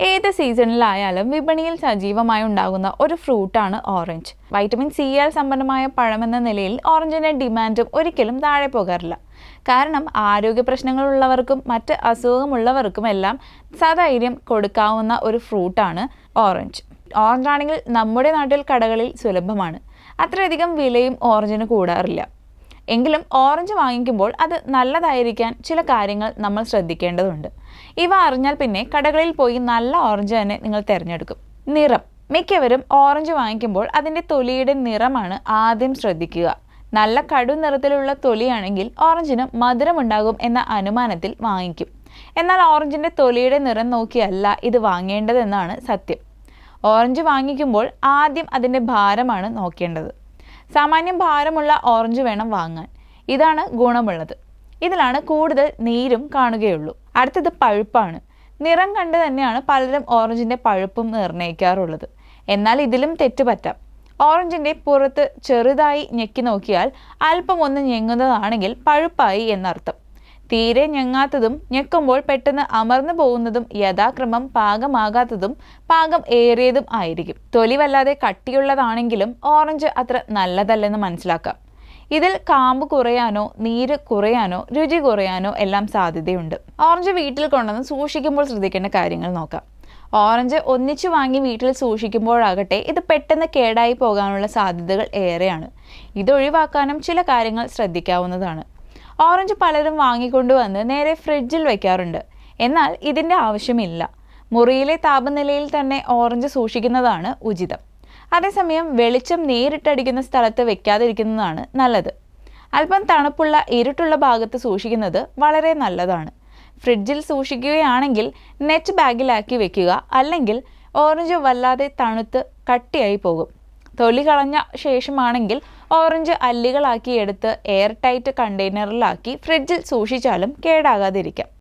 ഏത് സീസണിലായാലും വിപണിയിൽ സജീവമായി ഉണ്ടാകുന്ന ഒരു ഫ്രൂട്ടാണ് ഓറഞ്ച്. വൈറ്റമിൻ സിയാൽ സമ്പന്നമായ പഴമെന്ന നിലയിൽ ഓറഞ്ചിന്റെ ഡിമാൻഡും ഒരിക്കലും താഴെ പോകാറില്ല. കാരണം ആരോഗ്യ പ്രശ്നങ്ങളുള്ളവർക്കും മറ്റ് അസുഖമുള്ളവർക്കുമെല്ലാം സധൈര്യം കൊടുക്കാവുന്ന ഒരു ഫ്രൂട്ടാണ് ഓറഞ്ച്. ഓറഞ്ച് ആണെങ്കിൽ നമ്മുടെ നാട്ടിൽ കടകളിൽ സുലഭമാണ്. അത്രയധികം വിലയും ഓറഞ്ചിന് കൂടാറില്ല. എങ്കിലും ഓറഞ്ച് വാങ്ങിക്കുമ്പോൾ അത് നല്ലതായിരിക്കാൻ ചില കാര്യങ്ങൾ നമ്മൾ ശ്രദ്ധിക്കേണ്ടതുണ്ട്. ഇവ അറിഞ്ഞാൽ പിന്നെ കടകളിൽ പോയി നല്ല ഓറഞ്ച് തന്നെ നിങ്ങൾ തിരഞ്ഞെടുക്കും. നിറം. മിക്കവരും ഓറഞ്ച് വാങ്ങിക്കുമ്പോൾ അതിൻ്റെ തൊലിയുടെ നിറമാണ് ആദ്യം ശ്രദ്ധിക്കുക. നല്ല കടു നിറത്തിലുള്ള തൊലിയാണെങ്കിൽ ഓറഞ്ചിന് മധുരമുണ്ടാകും എന്ന അനുമാനത്തിൽ വാങ്ങിക്കും. എന്നാൽ ഓറഞ്ചിൻ്റെ തൊലിയുടെ നിറം നോക്കിയല്ല ഇത് വാങ്ങേണ്ടതെന്നാണ് സത്യം. ഓറഞ്ച് വാങ്ങിക്കുമ്പോൾ ആദ്യം അതിൻ്റെ ഭാരമാണ് നോക്കേണ്ടത്. സാമാന്യം ഭാരമുള്ള ഓറഞ്ച് വേണം വാങ്ങാൻ. ഇതാണ് ഗുണമുള്ളത്. ഇതിലാണ് കൂടുതൽ നീരും കാണുകയുള്ളൂ. അടുത്തത് പഴുപ്പാണ്. നിറം കണ്ട് തന്നെയാണ് പലരും ഓറഞ്ചിൻ്റെ പഴുപ്പും നിർണ്ണയിക്കാറുള്ളത്. എന്നാൽ ഇതിലും തെറ്റുപറ്റാം. ഓറഞ്ചിൻ്റെ പുറത്ത് ചെറുതായി ഞെക്കി നോക്കിയാൽ അല്പം ഒന്ന് ഞെങ്ങുന്നതാണെങ്കിൽ പഴുപ്പായി എന്നർത്ഥം. തീരെ ഞെങ്ങാത്തതും ഞെക്കുമ്പോൾ പെട്ടെന്ന് അമർന്നു പോകുന്നതും യഥാക്രമം പാകമാകാത്തതും പാകം ഏറിയതും ആയിരിക്കും. തൊലി വല്ലാതെ കട്ടിയുള്ളതാണെങ്കിലും ഓറഞ്ച് അത്ര നല്ലതല്ലെന്ന് മനസ്സിലാക്കാം. ഇതിൽ കാമ്പ് കുറയാനോ നീര് കുറയാനോ രുചി കുറയാനോ എല്ലാം സാധ്യതയുണ്ട്. ഓറഞ്ച് വീട്ടിൽ കൊണ്ടുവന്ന് സൂക്ഷിക്കുമ്പോൾ ശ്രദ്ധിക്കേണ്ട കാര്യങ്ങൾ നോക്കാം. ഓറഞ്ച് ഒന്നിച്ചു വാങ്ങി വീട്ടിൽ സൂക്ഷിക്കുമ്പോഴാകട്ടെ ഇത് പെട്ടെന്ന് കേടായി പോകാനുള്ള സാധ്യതകൾ ഏറെയാണ്. ഇതൊഴിവാക്കാനും ചില കാര്യങ്ങൾ ശ്രദ്ധിക്കാവുന്നതാണ്. ഓറഞ്ച് പലരും വാങ്ങിക്കൊണ്ടുവന്ന് നേരെ ഫ്രിഡ്ജിൽ വയ്ക്കാറുണ്ട്. എന്നാൽ ഇതിൻ്റെ ആവശ്യമില്ല. മുറിയിലെ താപനിലയിൽ തന്നെ ഓറഞ്ച് സൂക്ഷിക്കുന്നതാണ് ഉചിതം. അതേസമയം വെളിച്ചം നേരിട്ടടിക്കുന്ന സ്ഥലത്ത് വെക്കാതിരിക്കുന്നതാണ് നല്ലത്. അല്പം തണുപ്പുള്ള ഇരുട്ടുള്ള ഭാഗത്ത് സൂക്ഷിക്കുന്നത് വളരെ നല്ലതാണ്. ഫ്രിഡ്ജിൽ സൂക്ഷിക്കുകയാണെങ്കിൽ നെറ്റ് ബാഗിലാക്കി വെക്കുക. അല്ലെങ്കിൽ ഓറഞ്ച് വല്ലാതെ തണുത്ത് കട്ടിയായി പോകും. തൊലി കളഞ്ഞ ശേഷമാണെങ്കിൽ ഓറഞ്ച് അല്ലികളാക്കി എടുത്ത് എയർ ടൈറ്റ് കണ്ടെയ്നറിലാക്കി ഫ്രിഡ്ജിൽ സൂക്ഷിച്ചാലും കേടാകാതിരിക്കാം.